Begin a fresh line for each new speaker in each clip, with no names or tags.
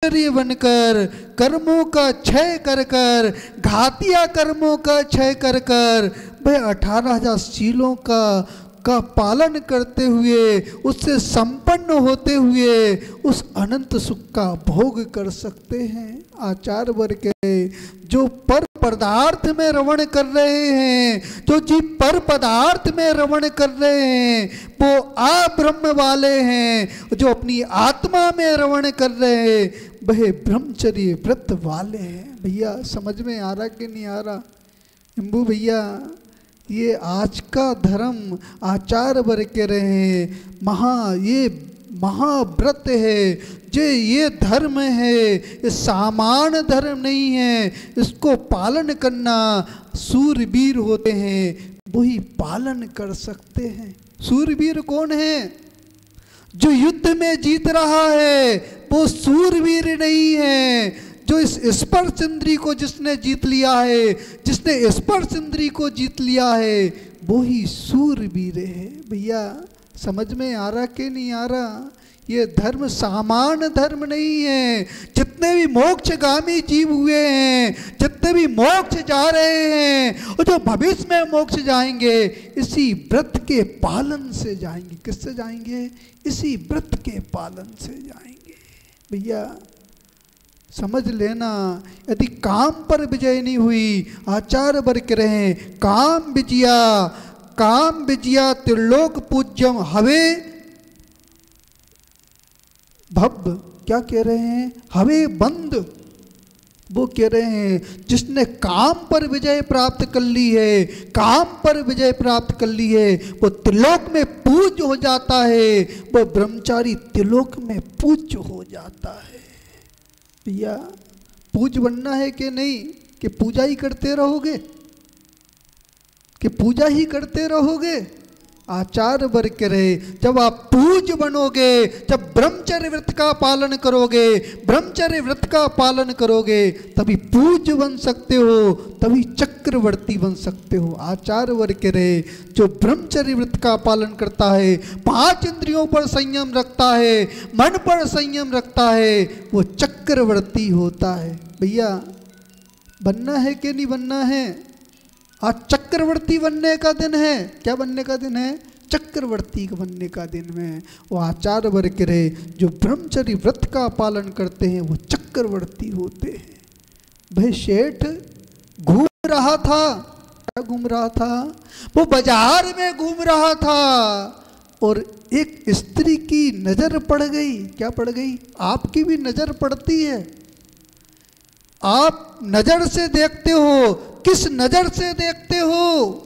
ब्रह्मचर्य बनकर कर्मों का क्षय कर कर, घातिया कर्मों का क्षय कर कर, वह 18,000 शीलों का पालन करते हुए, उससे संपन्न होते हुए उस अनंत सुख का भोग कर सकते हैं। आचार्य वर्ग के जो पर पदार्थ में रमण कर रहे हैं, जो जीव पर पदार्थ में रमण कर रहे हैं, वो अब्रह्म वाले हैं। जो अपनी आत्मा में रमण कर रहे हैं, वह ब्रह्मचर्य व्रत वाले हैं। भैया समझ में आ रहा कि नहीं आ रहा? इम्बू भैया, ये आज का धर्म आचार्य वर्ग के रहे हैं, ये महाव्रत है, ये धर्म है, ये सामान्य धर्म नहीं है। इसको पालन करना सूरवीर होते हैं, वही पालन कर सकते हैं। सूरवीर कौन है? जो युद्ध में जीत रहा है वो सूरवीर नहीं है। जो इस स्पर्श इंद्री को जिसने जीत लिया है, जिसने स्पर्श इंद्री को जीत लिया है, वो ही सूरवीर है। भैया समझ में आ रहा कि नहीं आ रहा? ये धर्म सामान्य धर्म नहीं है। जितने भी मोक्षगामी जीव हुए हैं, जितने भी मोक्ष जा रहे हैं और जो भविष्य में मोक्ष जाएंगे, इसी व्रत के पालन से जाएंगे। किससे जाएंगे? इसी व्रत के पालन से जाएंगे। भैया समझ लेना, यदि काम पर विजय नहीं हुई, आचार्य वर्ग रहे काम विजया त्रिलोक पूज्यम हवे भव, क्या कह रहे हैं? हवे बंद। वो कह रहे हैं जिसने काम पर विजय प्राप्त कर ली है, काम पर विजय प्राप्त कर ली है, वो त्रिलोक में पूज्य हो जाता है। वो ब्रह्मचारी त्रिलोक में पूज्य हो जाता है। भैया पूज्य बनना है कि नहीं? कि पूजा ही करते रहोगे? कि पूजा ही करते रहोगे? आचार्य वर्ग के रहे, जब आप पूज्य बनोगे, जब ब्रह्मचर्य व्रत का पालन करोगे, ब्रह्मचर्य व्रत का पालन करोगे, तभी पूज्य बन सकते हो, तभी चक्रवर्ती बन सकते हो। आचार्य वर्ग के रहे, जो ब्रह्मचर्य व्रत का पालन करता है, 5 इंद्रियों पर संयम रखता है, मन पर संयम रखता है, वो चक्रवर्ती होता है। भैया बनना है कि नहीं बनना है? आज चक्रवर्ती बनने का दिन है। क्या बनने का दिन है? चक्रवर्ती बनने का दिन में। वो आचार्य वर्ग के रहे, जो ब्रह्मचर्य व्रत का पालन करते हैं, वो चक्रवर्ती होते हैं। भाई सेठ घूम रहा था, क्या घूम रहा था? वो बाजार में घूम रहा था और एक स्त्री की नजर पड़ गई। क्या पड़ गई? आपकी भी नजर पड़ती है। आप नजर से देखते हो, किस नजर से देखते हो?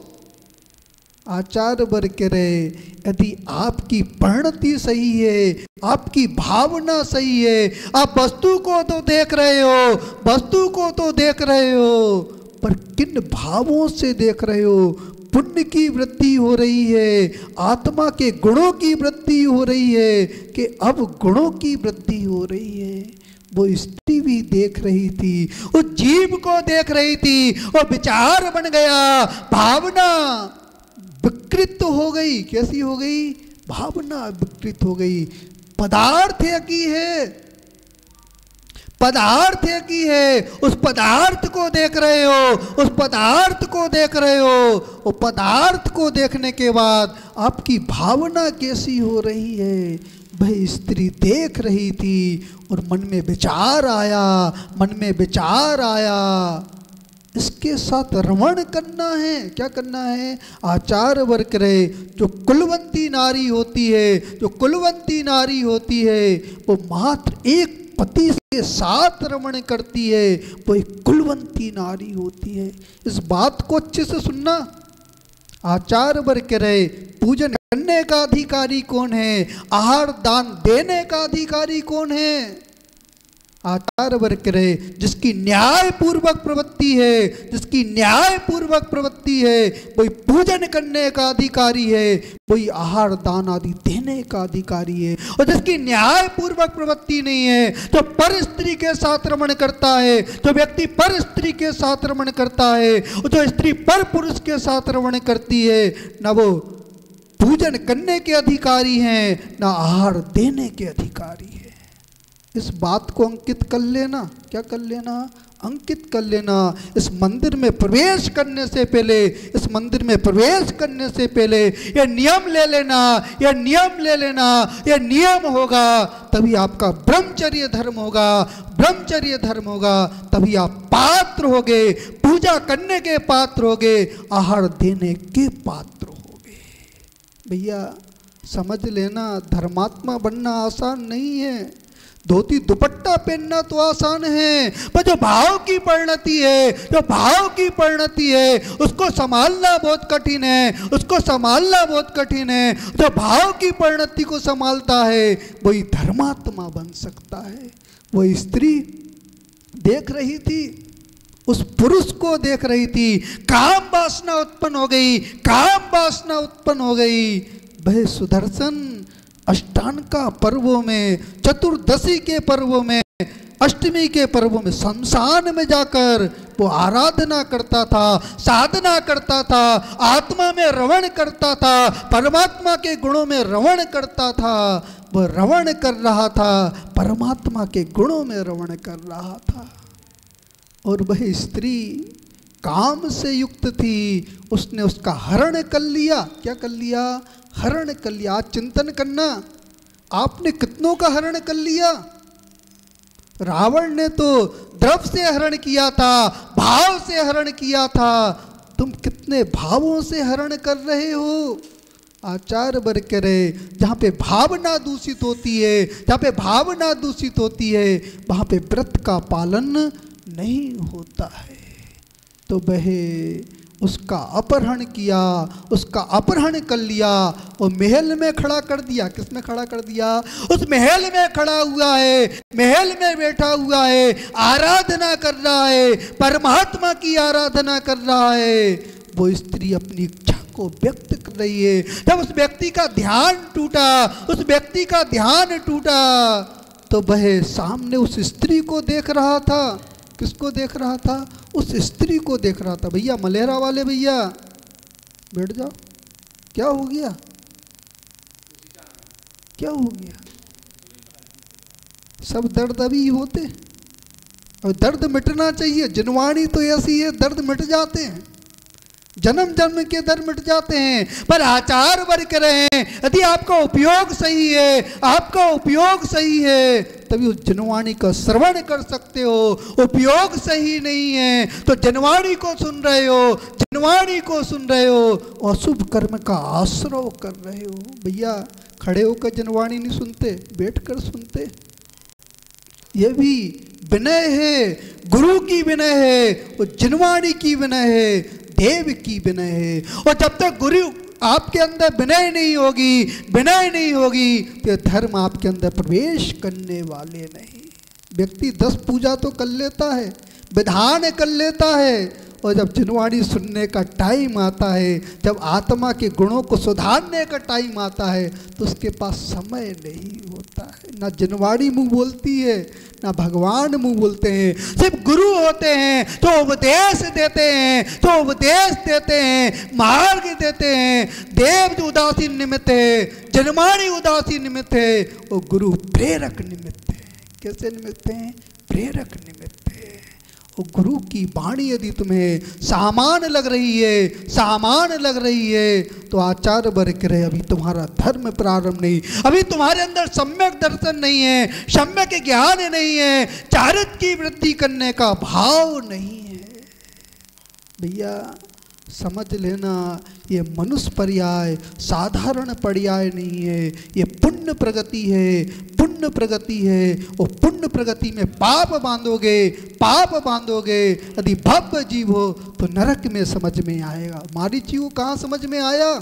आचार्य वर्ग के रहे, यदि आपकी परिणति सही है, आपकी भावना सही है, आप वस्तु को तो देख रहे हो, वस्तु को तो देख रहे हो, पर किन भावों से देख रहे हो? पुण्य की वृद्धि हो रही है, आत्मा के गुणों की वृद्धि हो रही है, कि अब गुणों की वृद्धि हो रही है। वो स्त्री भी देख रही थी, उस जीव को देख रही थी, और विचार बन गया, भावना विकृत हो गई। कैसी हो गई? भावना विकृत हो गई। पदार्थ की है, पदार्थ की है, उस पदार्थ को देख रहे हो, उस पदार्थ को देख रहे हो। वो पदार्थ को देखने के बाद आपकी भावना कैसी हो रही है? वह स्त्री देख रही थी और मन में विचार आया, मन में विचार आया, इसके साथ रमण करना है। क्या करना है? आचार्य वर्ग रहे, जो कुलवंती नारी होती है, जो कुलवंती नारी होती है, वो मात्र एक पति के साथ रमण करती है, वो एक कुलवंती नारी होती है। इस बात को अच्छे से सुनना। आचार्य वर्ग के रहे, पूजन करने का अधिकारी कौन है? आहार दान देने का अधिकारी कौन है? आचार्य वर्ग के रहे, जिसकी न्याय पूर्वक प्रवृत्ति है, जिसकी न्याय पूर्वक प्रवृत्ति है, वही पूजन करने का अधिकारी है, वही आहार दान आदि देने का अधिकारी है। और जिसकी न्याय पूर्वक प्रवृत्ति नहीं है, जो पर स्त्री के साथ रमण करता है, जो व्यक्ति पर स्त्री के साथ रमण करता है, और जो स्त्री पर पुरुष के साथ रमण करती है, न वो पूजन करने के अधिकारी हैं, न आहार देने के अधिकारी है। इस बात को अंकित कर लेना। क्या कर लेना? अंकित कर लेना। इस मंदिर में प्रवेश करने से पहले, इस मंदिर में प्रवेश करने से पहले ये नियम ले लेना, ये नियम ले लेना, ये नियम होगा तभी आपका ब्रह्मचर्य धर्म होगा, ब्रह्मचर्य धर्म होगा तभी आप पात्र होगे, पूजा करने के पात्र होगे, आहार देने के पात्र होगे। भैया समझ लेना, धर्मात्मा बनना आसान नहीं है। धोती दुपट्टा पहनना तो आसान है, पर जो भाव की परिणति है, जो भाव की परिणति है उसको संभालना बहुत कठिन है, उसको संभालना बहुत कठिन है। जो भाव की परिणति को संभालता है वही धर्मात्मा बन सकता है। वो स्त्री देख रही थी, उस पुरुष को देख रही थी, काम वासना उत्पन्न हो गई, काम वासना उत्पन्न हो गई। वह सुदर्शन अष्टांग का पर्वों में, चतुर्दशी के पर्वों में, अष्टमी के पर्वों में शमशान में जाकर वो आराधना करता था, साधना करता था, आत्मा में रवण करता था, परमात्मा के गुणों में रवण करता था। वह रवण कर रहा था, परमात्मा के गुणों में रवण कर रहा था। और वह स्त्री काम से युक्त थी, उसने उसका हरण कर लिया। क्या कर लिया? हरण कर लिया। आज चिंतन करना, आपने कितनों का हरण कर लिया? रावण ने तो द्रव्य से हरण किया था, भाव से हरण किया था। तुम कितने भावों से हरण कर रहे हो? आचार्य वर्ग कह रहे, जहाँ पे भावना दूषित होती है, जहाँ पे भावना दूषित होती है वहाँ पे व्रत का पालन नहीं होता है। तो वह उसका अपहरण किया, उसका अपहरण कर लिया और महल में खड़ा कर दिया। किस में खड़ा कर दिया? उस महल में खड़ा हुआ है, महल में बैठा हुआ है, आराधना कर रहा है, परमात्मा की आराधना कर रहा है। वो स्त्री अपनी इच्छा को व्यक्त कर रही है। जब उस व्यक्ति का ध्यान टूटा, उस व्यक्ति का ध्यान टूटा तो वह सामने उस स्त्री को देख रहा था। किसको देख रहा था? उस स्त्री को देख रहा था। भैया मलेरा वाले भैया बैठ जाओ। क्या हो गया? क्या हो गया? सब दर्द अभी होते और दर्द मिटना चाहिए। जिनवाणी तो ऐसी है, दर्द मिट जाते हैं, जन्म जन्म के दर्द मिट जाते हैं। पर आचार वर्ग कह रहे हैं यदि आपका उपयोग सही है, आपका उपयोग सही है तभी उस जनवाणी का श्रवण कर सकते हो। उपयोग सही नहीं है तो जनवाणी को सुन रहे हो, जनवाणी को सुन रहे हो, अशुभ कर्म का आश्रय कर रहे हो। भैया खड़े होकर जनवाणी नहीं सुनते, बैठकर सुनते। यह भी विनय है, गुरु की विनय है, और जनवाणी की विनय है, देव की विनय है। और जब तक गुरु आपके अंदर विनय नहीं होगी, विनय नहीं होगी तो धर्म आपके अंदर प्रवेश करने वाले नहीं। व्यक्ति 10 पूजा तो कर लेता है, विधान कर लेता है, और जब जनवाणी सुनने का टाइम आता है, जब आत्मा के गुणों को सुधारने का टाइम आता है तो उसके पास समय नहीं होता है। ना जनवाणी मुंह बोलती है, ना भगवान मुंह बोलते हैं। सिर्फ गुरु होते हैं जो उपदेश देते हैं, जो उपदेश देते हैं, मार्ग देते हैं। देव जो उदासीन निमित्त है, जनवाणी उदासीन निमित्त है, और गुरु प्रेरक निमित्त है। कैसे निमित्त हैं? प्रेरक निमित्त है। और गुरु की वाणी यदि तुम्हें सामान लग रही है, सामान लग रही है तो आचार्य वर्ग रहे अभी तुम्हारा धर्म प्रारंभ नहीं, अभी तुम्हारे अंदर सम्यक दर्शन नहीं है, सम्यक ज्ञान नहीं है, चारित्र की वृद्धि करने का भाव नहीं है। भैया समझ लेना, ये मनुष्य पर्याय साधारण पर्याय नहीं है, ये पुण्य प्रगति है, पुण्य प्रगति है। और पुण्य प्रगति में पाप बांधोगे, पाप बांधोगे। यदि भव्य जीव हो तो नरक में समझ में आएगा। मारीची को कहाँ समझ में आया?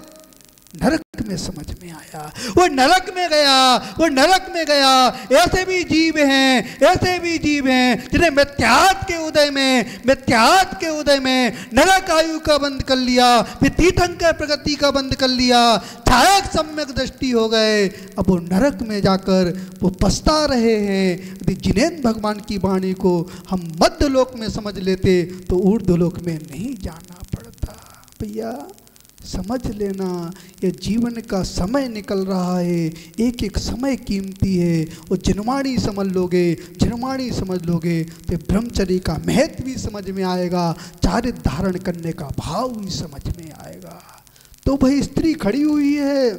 नरक में समझ में आया। वो नरक में गया, वो नरक में गया। ऐसे भी जीव हैं, ऐसे भी जीव हैं जिन्हें मिथ्यात्व के उदय में, मिथ्यात्व के उदय में नरक आयु का बंद कर लिया, फिर तीर्थंकर प्रगति का बंद कर लिया, छायक सम्यक दृष्टि हो गए। अब वो नरक में जाकर वो पछता रहे हैं। यदि जिनेंद्र भगवान की वाणी को हम मध्य लोक में समझ लेते तो ऊर्ध्व लोक में नहीं जाना पड़ता। भैया समझ लेना ये जीवन का समय निकल रहा है, एक एक समय कीमती है। और जिनवाणी समझ लोगे, जिनवाणी समझ लोगे तो ब्रह्मचर्य का महत्व भी समझ में आएगा, चारित्र धारण करने का भाव भी समझ में आएगा। तो भाई स्त्री खड़ी हुई है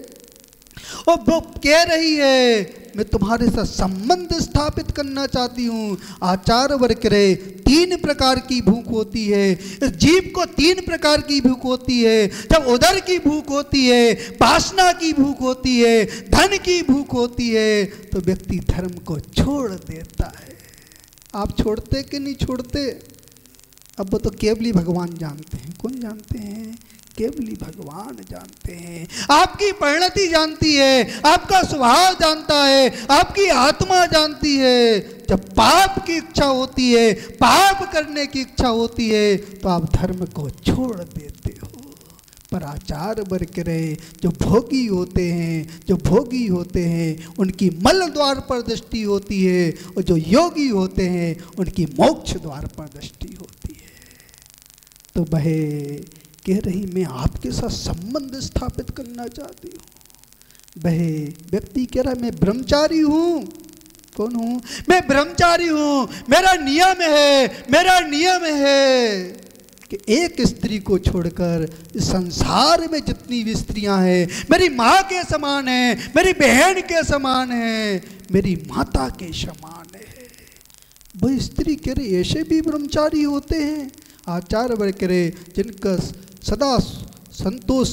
और वो कह रही है मैं तुम्हारे साथ संबंध स्थापित करना चाहती हूँ। आचार वर्ग रहे, 3 प्रकार की भूख होती है। इस जीव को 3 प्रकार की भूख होती है। जब उदर की भूख होती है, वासना की भूख होती है, धन की भूख होती है, तो व्यक्ति धर्म को छोड़ देता है। आप छोड़ते कि नहीं छोड़ते? अब वो तो केवली भगवान जानते हैं। कौन जानते हैं? केवली भगवान जानते हैं। आपकी परिणति जानती है, आपका स्वभाव जानता है, आपकी आत्मा जानती है। जब पाप की इच्छा होती है, पाप करने की इच्छा होती है, तो आप धर्म को छोड़ देते हो। पर आचार वर्ग रहे, जो भोगी होते हैं, जो भोगी होते हैं, उनकी मल द्वार पर दृष्टि होती है, और जो योगी होते हैं उनकी मोक्ष द्वार पर दृष्टि होती है। तो बहे कह रही मैं आपके साथ संबंध स्थापित करना चाहती हूँ। बहे व्यक्ति कह रहा मैं ब्रह्मचारी हूँ। कौन हूँ? मैं ब्रह्मचारी हूँ, मेरा नियम है, मेरा नियम है कि एक स्त्री को छोड़कर इस संसार में जितनी भी स्त्रियां हैं मेरी माँ के समान है, मेरी बहन के समान है, मेरी माता के समान है। वह स्त्री कह रही ऐसे भी ब्रह्मचारी होते हैं। आचार वर्ग करे जिनका सदा संतोष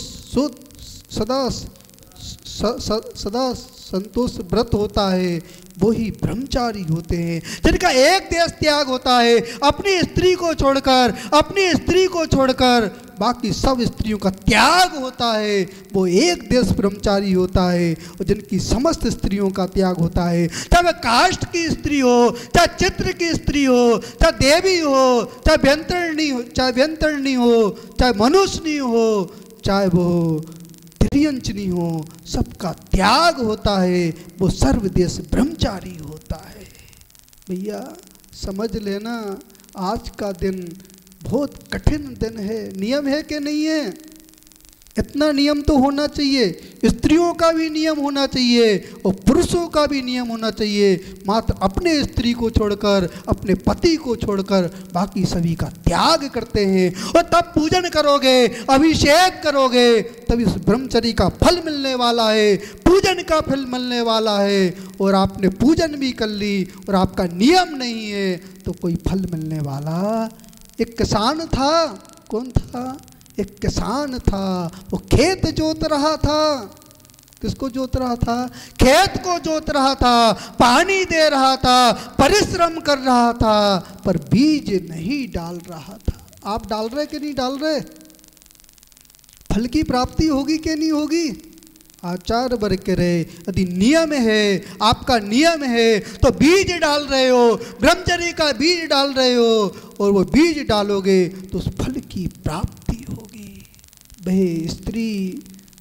सदा संतोष व्रत होता है, वो ही ब्रह्मचारी होते हैं। जिनका एक देश त्याग होता है, अपनी स्त्री को छोड़कर, अपनी स्त्री को छोड़कर बाकी सब स्त्रियों का त्याग होता है, वो एक देश ब्रह्मचारी होता है। और जिनकी समस्त स्त्रियों का त्याग होता है, चाहे वह काष्ठ की स्त्री हो, चाहे चित्र की स्त्री हो, चाहे देवी हो, चाहे व्यंतरणी हो, चाहे मनुष्यनी हो, चाहे वो त्रियंचनी हो, सबका त्याग होता है, वो सर्वदेश ब्रह्मचारी होता है। भैया समझ लेना आज का दिन बहुत कठिन दिन है। नियम है कि नहीं है? इतना नियम तो होना चाहिए। स्त्रियों का भी नियम होना चाहिए और पुरुषों का भी नियम होना चाहिए। मात्र अपने स्त्री को छोड़कर, अपने पति को छोड़कर बाकी सभी का त्याग करते हैं। और तब पूजन करोगे, अभिषेक करोगे, तब इस ब्रह्मचर्य का फल मिलने वाला है, पूजन का फल मिलने वाला है। और आपने पूजन भी कर ली और आपका नियम नहीं है तो कोई फल मिलने वाला। एक किसान था। कौन था? एक किसान था। वो खेत जोत रहा था। किसको जोत रहा था? खेत को जोत रहा था, पानी दे रहा था, परिश्रम कर रहा था, पर बीज नहीं डाल रहा था। आप डाल रहे कि नहीं डाल रहे? फल की प्राप्ति होगी कि नहीं होगी? आचार वर्ग रहे, यदि नियम है, आपका नियम है, तो बीज डाल रहे हो, ब्रह्मचर्य का बीज डाल रहे हो, और वो बीज डालोगे तो उस फल की प्राप्ति होगी। वह स्त्री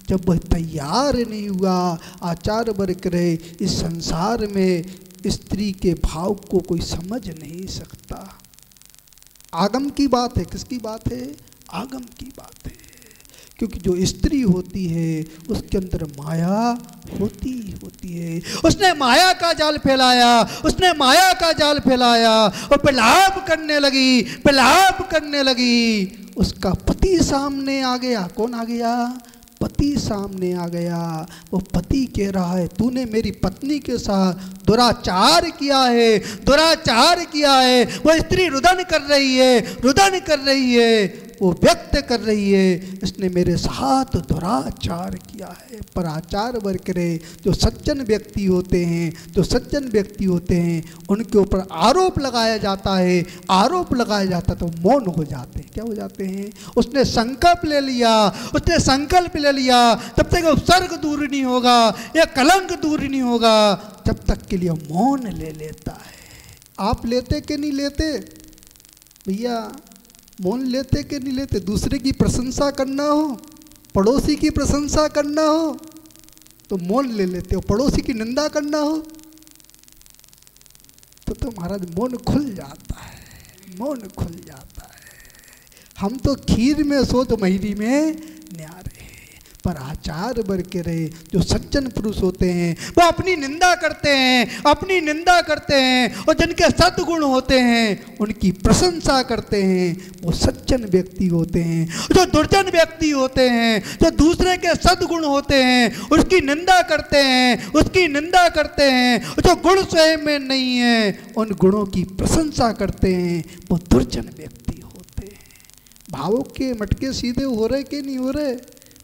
जब वह तैयार नहीं हुआ, आचार वर्ग रहे, इस संसार में स्त्री के भाव को कोई समझ नहीं सकता। आगम की बात है। किसकी बात है? आगम की बात है। क्योंकि जो स्त्री होती है उसके अंदर माया होती है। उसने माया का जाल फैलाया, उसने माया का जाल फैलाया और विलाप करने लगी। उसका पति सामने आ गया। कौन आ गया? पति सामने आ गया। वो पति कह रहा है तूने मेरी पत्नी के साथ दुराचार किया है, दुराचार किया है। वो स्त्री रुदन कर रही है, वो व्यक्त कर रही है इसने मेरे साथ दुराचार किया है। पर आचार वर्ग रहे, जो सज्जन व्यक्ति होते हैं उनके ऊपर आरोप लगाया जाता है, तो मौन हो जाते हैं। क्या हो जाते हैं? उसने संकल्प ले लिया, तब तक उपसर्ग दूर नहीं होगा या कलंक दूर नहीं होगा, जब तक के लिए मौन ले लेता है। आप लेते कि नहीं लेते? भैया मौन लेते कि नहीं लेते? दूसरे की प्रशंसा करना हो, पड़ोसी की प्रशंसा करना हो तो मौन ले लेते हो, पड़ोसी की निंदा करना हो तो महाराज मौन खुल जाता है। हम तो खीर में सो तो महीनी में न्यारे। पर आचार बर के रहे जो सज्जन पुरुष होते हैं वो अपनी निंदा करते हैं, अपनी निंदा करते हैं, और जिनके सद्गुण होते हैं उनकी प्रशंसा करते हैं, वो सज्जन व्यक्ति होते हैं। जो दुर्जन व्यक्ति होते हैं, जो दूसरे के सद्गुण होते हैं उसकी निंदा करते हैं, उसकी निंदा करते हैं, जो गुण स्वयं में नहीं है उन गुणों की प्रशंसा करते हैं, वो दुर्जन व्यक्ति होते हैं। भावों के मटके सीधे हो रहे कि नहीं हो रहे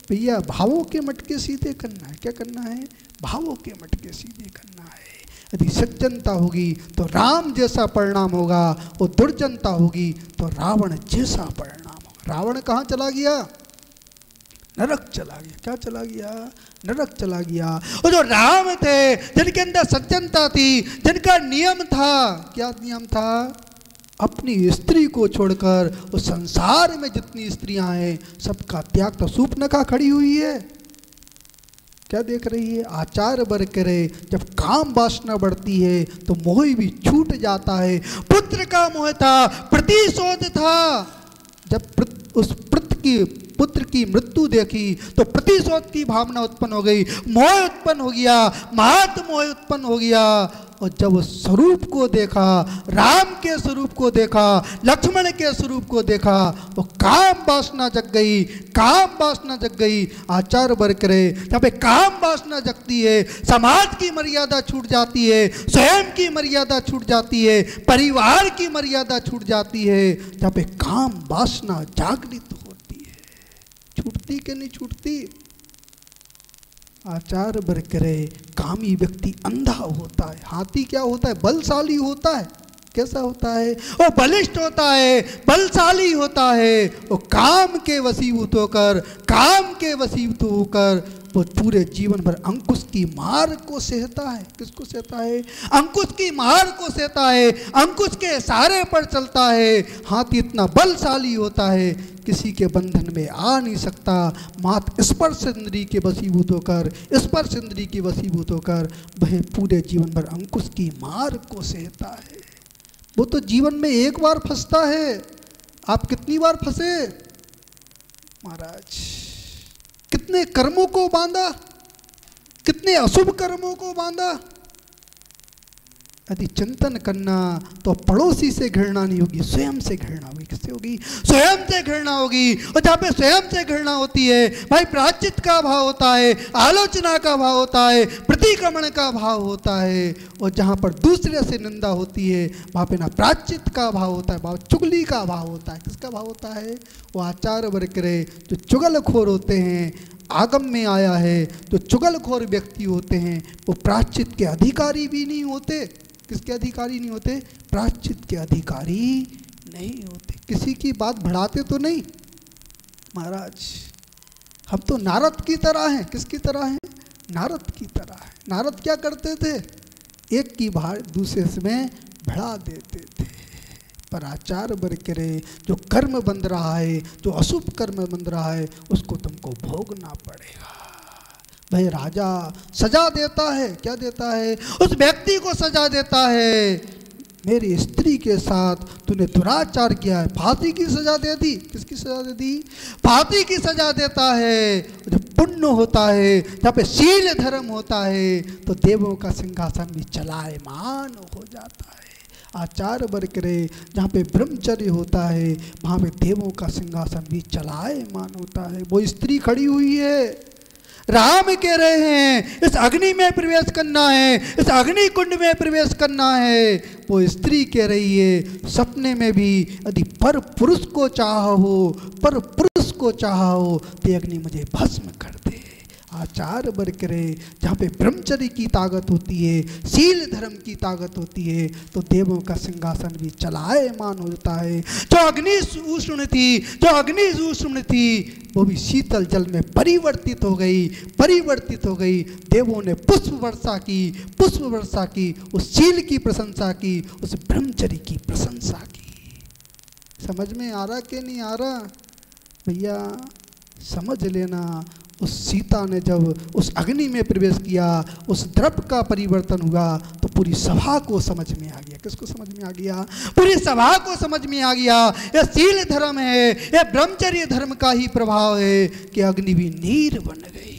भैया? भावों के मटके सीधे करना है। क्या करना है? भावों के मटके सीधे करना है। यदि सज्जनता होगी तो राम जैसा परिणाम होगा, और दुर्जनता होगी तो रावण जैसा परिणाम होगा। रावण कहाँ चला गया? नरक चला गया। क्या चला गया? नरक चला गया। और जो राम थे, जिनके अंदर सज्जनता थी, जिनका नियम था, क्या नियम था? अपनी स्त्री को छोड़कर उस संसार में जितनी स्त्रियां हैं सबका त्याग। तो सूर्पनखा खड़ी हुई है, क्या देख रही है? आचार बर करे जब काम वासना बढ़ती है तो मोह भी छूट जाता है। पुत्र का मोह था, प्रतिशोध था। जब उस पुत्र की मृत्यु देखी तो प्रतिशोध की भावना उत्पन्न हो गई, मोह उत्पन्न हो गया, महत मोह उत्पन्न हो गया। और जब उस स्वरूप को देखा, राम के स्वरूप को देखा, लक्ष्मण के स्वरूप को देखा, वो काम वासना जग गई, काम वासना जग गई। आचार बर करे जहाँ पे काम वासना जगती है, समाज की मर्यादा छूट जाती है, स्वयं की मर्यादा छूट जाती है, परिवार की मर्यादा छूट जाती है। जहाँ पे काम वासना जागृत होती है, छूटती कि नहीं छूटती? आचार बर करे कामी व्यक्ति अंधा होता है। हाथी क्या होता है? बलशाली होता है। कैसा होता है? वो बलिष्ठ होता है, बलशाली होता है। वो काम के वशीभूत होकर, काम के वशीभूत होकर वो पूरे जीवन भर अंकुश की मार को सहता है। किसको सहता है? अंकुश की मार को सहता है, अंकुश के सहारे पर चलता है। हाथी इतना बलशाली होता है, किसी के बंधन में आ नहीं सकता। मात्र स्पर्श इंद्री के वशीभूत होकर, स्पर्श इंद्री के वशीभूत होकर वह पूरे जीवन भर अंकुश की मार को सहता है। वो तो जीवन में एक बार फंसता है। आप कितनी बार फंसे महाराज? कितने कर्मों को बांधा, कितने अशुभ कर्मों को बांधा। यदि चिंतन करना तो पड़ोसी से घृणा नहीं होगी, स्वयं से घृणा होगी। किससे होगी? स्वयं से घृणा होगी। और जहाँ पे स्वयं से घृणा होती है भाई, प्रायश्चित का भाव होता है, आलोचना का भाव होता है, प्रतिक्रमण का भाव होता है। और जहाँ पर दूसरे से निंदा होती है वहाँ पे ना प्रायश्चित का भाव होता है, भाव चुगली का भाव होता है। किसका भाव होता है? वो आचार बर करे जो चुगलखोर होते हैं। आगम में आया है जो चुगलखोर व्यक्ति होते हैं वो प्रायश्चित के अधिकारी भी नहीं होते। किसके अधिकारी नहीं होते? प्रायश्चित के अधिकारी नहीं होते। किसी की बात बढ़ाते तो नहीं महाराज। हम तो नारद की तरह हैं। किसकी तरह हैं? नारद की तरह है। नारद क्या करते थे? एक की बात दूसरे में बढ़ा देते थे। पर आचार बर करे जो कर्म बंध रहा है, जो अशुभ कर्म बंध रहा है, उसको तुमको भोगना पड़ेगा। भाई राजा सजा देता है। क्या देता है? उस व्यक्ति को सजा देता है, मेरी स्त्री के साथ तूने दुराचार किया है, फांसी की सजा दे दी। किसकी सजा दे दी? फांसी की सजा देता है। जब पुण्य होता है, जहाँ पे शील धर्म होता है, तो देवों का सिंहासन भी चलायमान हो जाता है। आचार बर करे जहाँ पे ब्रह्मचर्य होता है वहाँ पे देवों का सिंहासन भी चलायमान होता है। वो स्त्री खड़ी हुई है, राम कह रहे हैं इस अग्नि में प्रवेश करना है, इस अग्नि कुंड में प्रवेश करना है। वो स्त्री कह रही है सपने में भी यदि पर पुरुष को चाहा हो, पर पुरुष को चाहा हो तो अग्नि मुझे भस्म कर दे। आचार बर करे जहाँ पे ब्रह्मचर्य की ताकत होती है, शील धर्म की ताकत होती है, तो देवों का सिंहासन भी चलायमान होता है। जो अग्नि उष्ण थी, जो अग्नि उष्ण थी, वो भी शीतल जल में परिवर्तित हो गई, परिवर्तित हो गई। देवों ने पुष्प वर्षा की, पुष्प वर्षा की, उस शील की प्रशंसा की, उस ब्रह्मचर्य की प्रशंसा की। समझ में आ रहा कि नहीं आ रहा भैया? समझ लेना। उस सीता ने जब उस अग्नि में प्रवेश किया, उस द्रव्य का परिवर्तन हुआ तो पूरी सभा को समझ में आ गया। किसको समझ में आ गया? पूरी सभा को समझ में आ गया ये सील धर्म है, ये ब्रह्मचर्य धर्म का ही प्रभाव है कि अग्नि भी नीर बन गई।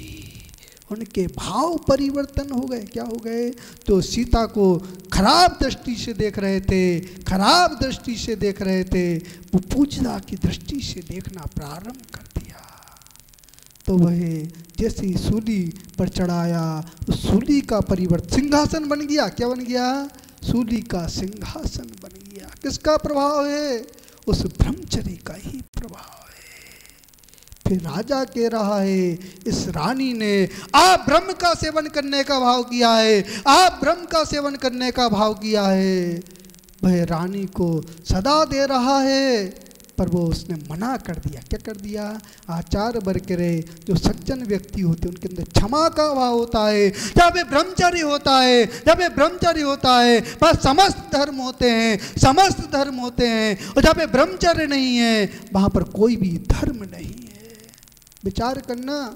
उनके भाव परिवर्तन हो गए। क्या हो गए? तो सीता को खराब दृष्टि से देख रहे थे, खराब दृष्टि से देख रहे थे, वो पूजना की दृष्टि से देखना प्रारंभ कर दिया। तो वह जैसे ही सूली पर चढ़ाया, उस सूली का परिवर्तन सिंहासन बन गया। क्या बन गया? सूली का सिंहासन बन गया। किसका प्रभाव है? उस ब्रह्मचर्य का ही प्रभाव है। फिर राजा कह रहा है, इस रानी ने आप ब्रह्म का सेवन करने का भाव किया है, आप ब्रह्म का सेवन करने का भाव किया है। वह रानी को सदा दे रहा है, पर वो उसने मना कर दिया। क्या कर दिया? आचार बरकरे जो सज्जन व्यक्ति होते हैं उनके अंदर क्षमा का भाव होता है। जब ये ब्रह्मचर्य होता है, जब ये ब्रह्मचर्य होता है, बस समस्त धर्म होते हैं, समस्त धर्म होते हैं। और जब ये ब्रह्मचर्य नहीं है, वहाँ पर कोई भी धर्म नहीं है। विचार करना,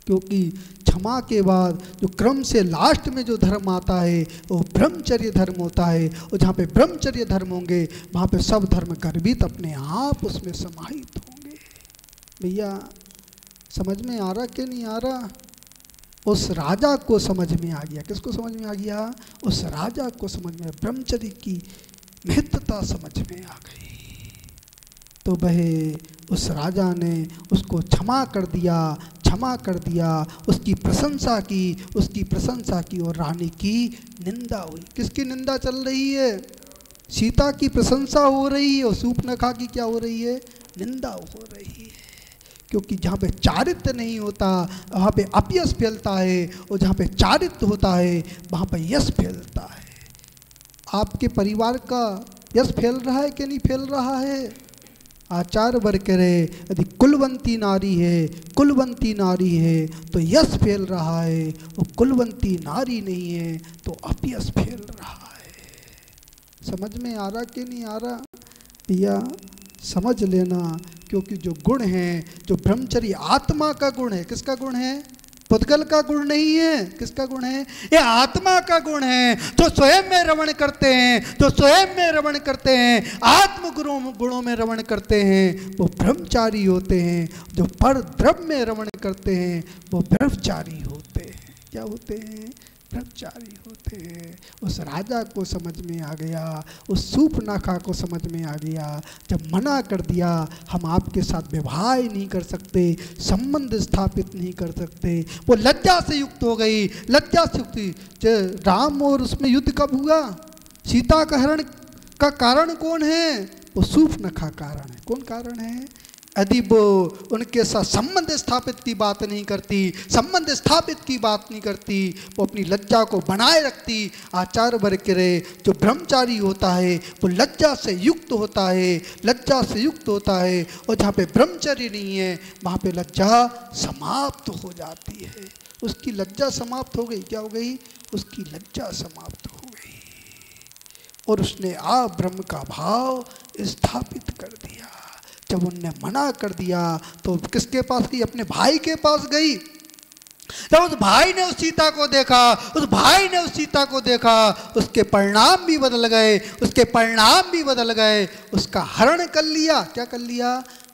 क्योंकि क्षमा के बाद जो क्रम से लास्ट में जो धर्म आता है वो ब्रह्मचर्य धर्म होता है। और जहाँ पे ब्रह्मचर्य धर्म होंगे वहाँ पे सब धर्म गर्वित अपने आप उसमें समाहित होंगे। भैया समझ में आ रहा कि नहीं आ रहा? उस राजा को समझ में आ गया। किसको समझ में आ गया? उस राजा को समझ में, ब्रह्मचर्य की महत्वता समझ में आ गई। तो वह उस राजा ने उसको क्षमा कर दिया, क्षमा कर दिया, उसकी प्रशंसा की, उसकी प्रशंसा की। और रानी की निंदा हुई। किसकी निंदा चल रही है? सीता की प्रशंसा हो रही है और शूर्पणखा की क्या हो रही है? निंदा हो रही है। क्योंकि जहाँ पे चारित्र्य नहीं होता वहाँ पे अपयश फैलता है, और जहाँ पे चारित्र्य होता है वहाँ पे यश फैलता है। आपके परिवार का यश फैल रहा है कि नहीं फैल रहा है? आचार बरकरे यदि कुलवंती नारी है, कुलवंती नारी है तो यश फैल रहा है, और कुलवंती नारी नहीं है तो अपयश फैल रहा है। समझ में आ रहा कि नहीं आ रहा? भैया समझ लेना, क्योंकि जो गुण है, जो ब्रह्मचर्य आत्मा का गुण है, किसका गुण है? पुद्गल का गुण नहीं है। किसका गुण है? ये आत्मा का गुण है। जो स्वयं में रमण करते हैं, जो स्वयं में रमण करते हैं, आत्म गुणों में रमण करते हैं, वो ब्रह्मचारी होते हैं। जो पर द्रव्य में रमण करते हैं वो ब्रह्मचारी होते हैं। क्या होते हैं? ब्रह्मचारी होते हैं। उस राजा को समझ में आ गया, उस शूर्पणखा को समझ में आ गया। जब मना कर दिया, हम आपके साथ व्यवहार नहीं कर सकते, संबंध स्थापित नहीं कर सकते, वो लज्जा से युक्त हो गई। लज्जा से युक्त। राम और उसमें युद्ध कब हुआ? सीता का हरण का कारण कौन है? वो शूर्पणखा कारण है। कौन कारण है? यदि वो उनके साथ संबंध स्थापित की बात नहीं करती, संबंध स्थापित की बात नहीं करती, वो अपनी लज्जा को बनाए रखती। आचार बरकरे जो ब्रह्मचारी होता है वो लज्जा से युक्त होता है, लज्जा से युक्त होता है। और जहाँ पे ब्रह्मचर्य नहीं है वहाँ पे लज्जा समाप्त हो जाती है। उसकी लज्जा समाप्त हो गई। क्या हो गई? उसकी लज्जा समाप्त हो गई, और उसने आप ब्रह्म का भाव स्थापित कर दिया। जब उनने मना कर दिया तो किसके पास गई? अपने भाई के पास गई। जब उस भाई ने उस सीता को देखा, उस भाई ने उस सीता को देखा, उसके परिणाम भी बदल गए, उसके परिणाम भी बदल गए। उसका हरण कर लिया। क्या कर लिया?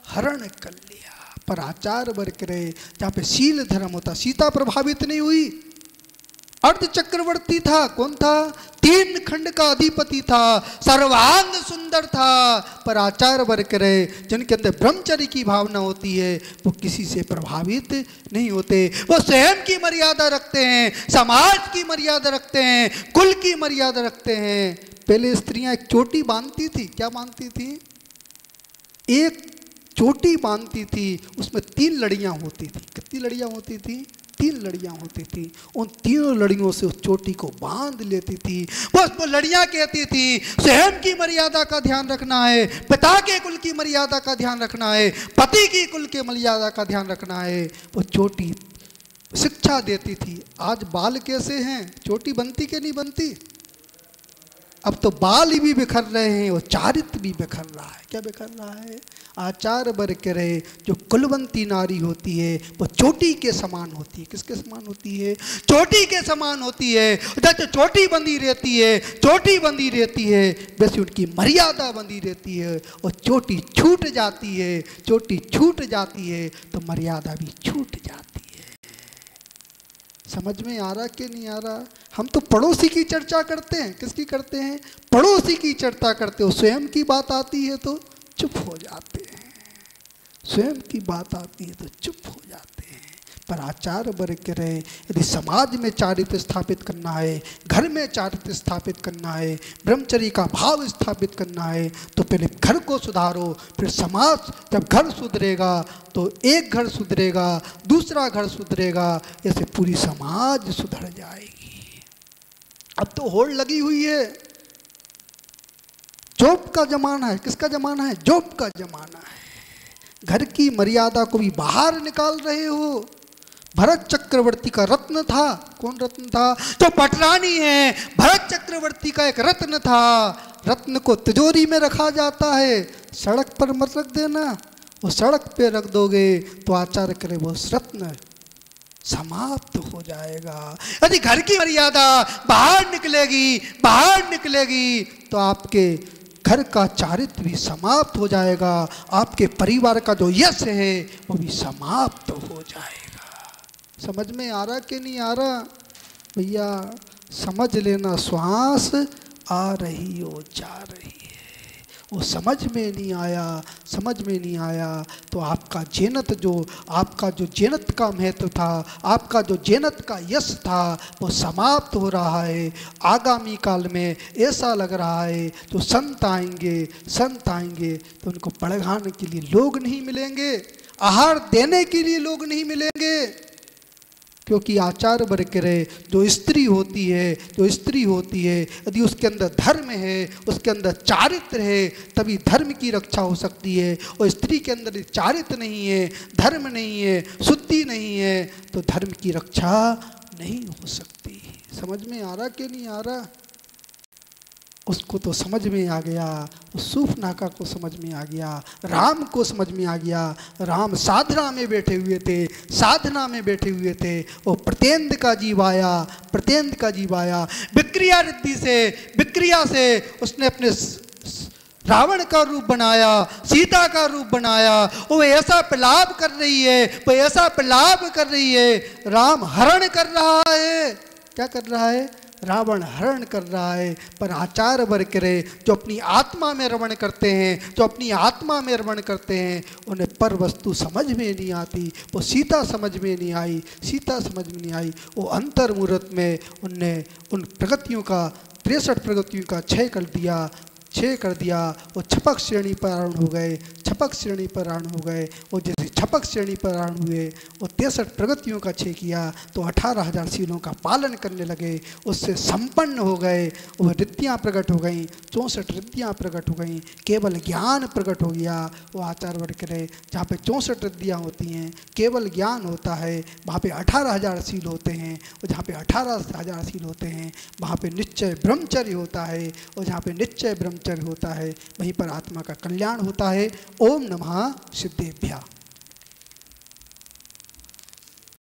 हरण कर लिया। पर आचार बरकरे जहाँ पे शील धर्म होता, सीता प्रभावित नहीं हुई। अर्ध चक्रवर्ती था। कौन था? 3 खंड का अधिपति था, सर्वांग सुंदर था। पर आचार बरकरे जिनके अंदर ब्रह्मचर्य की भावना होती है वो किसी से प्रभावित नहीं होते। वो स्वयं की मर्यादा रखते हैं, समाज की मर्यादा रखते हैं, कुल की मर्यादा रखते हैं। पहले स्त्रियां एक चोटी बांधती थी। क्या बांधती थी? एक चोटी बांधती थी, उसमें 3 लड़ियां होती थी। कितनी लड़ियां होती थी? 3 लड़ियां होती थी। उन 3 लड़ियों से उस चोटी को बांध लेती थी। बस वो लड़ियां कहती थी स्वयं की मर्यादा का ध्यान रखना है, पिता के कुल की मर्यादा का ध्यान रखना है, पति की कुल के मर्यादा का ध्यान रखना है। वो चोटी शिक्षा देती थी। आज बाल कैसे हैं? चोटी बनती कि नहीं बनती? अब तो बाल भी बिखर रहे हैं और चारित्र भी बिखर रहा है। क्या बिखर रहा है? आचार बर करे, जो कुलवंती नारी होती है वो चोटी के समान होती है। किसके समान होती है? चोटी के समान होती है। जैसे चोटी बंधी रहती है, चोटी बंधी रहती है, वैसे उनकी मर्यादा बंधी रहती है। और चोटी छूट जाती है, चोटी छूट जाती है तो मर्यादा भी छूट जाती है। समझ में आ रहा कि नहीं आ रहा? हम तो पड़ोसी की चर्चा करते हैं। किसकी करते हैं? पड़ोसी की चर्चा करते हो। स्वयं की बात आती है तो चुप हो जाते हैं। स्वयं की बात आती है तो चुप हो जाते हैं। पर आचार बर करे, यदि समाज में चारित्र्य स्थापित करना है, घर में चारित्र्य स्थापित करना है, ब्रह्मचर्य का भाव स्थापित करना है, तो पहले घर को सुधारो, फिर समाज। जब घर सुधरेगा तो एक घर सुधरेगा, दूसरा घर सुधरेगा, ऐसे पूरी समाज सुधर जाएगी। अब तो होड़ लगी हुई है। जॉब का जमाना है। किसका जमाना है? जॉब का जमाना है। घर की मर्यादा को भी बाहर निकाल रहे हो। भरत चक्रवर्ती का रत्न था। कौन रत्न था? जो पटरानी है। भरत चक्रवर्ती का एक रत्न था। रत्न को तिजोरी में रखा जाता है, सड़क पर मत रख देना। वो सड़क पे रख दोगे तो आचार करे वो रत्न समाप्त हो जाएगा। यदि घर की मर्यादा बाहर निकलेगी तो आपके घर का चारित्र्य भी समाप्त हो जाएगा। आपके परिवार का जो यश है वो भी समाप्त हो जाएगा। समझ में आ रहा कि नहीं आ रहा? भैया समझ लेना, श्वास आ रही हो जा रही है। वो समझ में नहीं आया तो आपका जो जेनत का महत्व था, आपका जो जेनत का यश था, वो समाप्त हो रहा है। आगामी काल में ऐसा लग रहा है जो संत आएंगे तो उनको पढ़ाने के लिए लोग नहीं मिलेंगे, आहार देने के लिए लोग नहीं मिलेंगे। क्योंकि आचार बर करे, जो स्त्री होती है यदि उसके अंदर धर्म है, उसके अंदर चारित्र है, तभी धर्म की रक्षा हो सकती है। और स्त्री के अंदर चारित्र नहीं है, धर्म नहीं है, शुद्धि नहीं है, तो धर्म की रक्षा नहीं हो सकती। समझ में आ रहा कि नहीं आ रहा? उसको तो समझ में आ गया, उस सूफनाका को समझ में आ गया, राम को समझ में आ गया। राम साधना में बैठे हुए थे। वो प्रत्येंद्र का जीव आया। विक्रिया से उसने अपने रावण का रूप बनाया, सीता का रूप बनाया। वो ऐसा प्रलाप कर रही है, राम हरण कर रहा है। क्या कर रहा है? रावण हरण कर रहा है। पर आचार बर करे, जो अपनी आत्मा में रमण करते हैं, उन्हें पर वस्तु समझ में नहीं आती। वो सीता समझ में नहीं आई। वो अंतर मुहूर्त में उनने उन प्रगतियों का 63 प्रगतियों का क्षय कर दिया। वो छपक श्रेणी पर आरूढ़ हो गए। वो जैसे छपक श्रेणी पर आरूढ़ हुए, वो 63 प्रगतियों का क्षय किया तो 18,000 शीलों का पालन करने लगे। उससे संपन्न हो गए। वो रिद्धियाँ प्रकट हो गई, 64 रिद्धियाँ प्रकट हो गई। केवल ज्ञान प्रकट हो गया। वो आचार वर्ग करे, जहाँ पे 64 रिद्धियाँ होती हैं, केवल ज्ञान होता है, वहाँ पे 18,000 शील होते हैं। और जहाँ पे 18,000 शील होते हैं, वहाँ पे निश्चय ब्रह्मचर्य होता है। और जहाँ पे निश्चय ब्रह्मचर्य होता है, वहीं पर आत्मा का कल्याण होता है। ओम नमः सिद्धेभ्यः।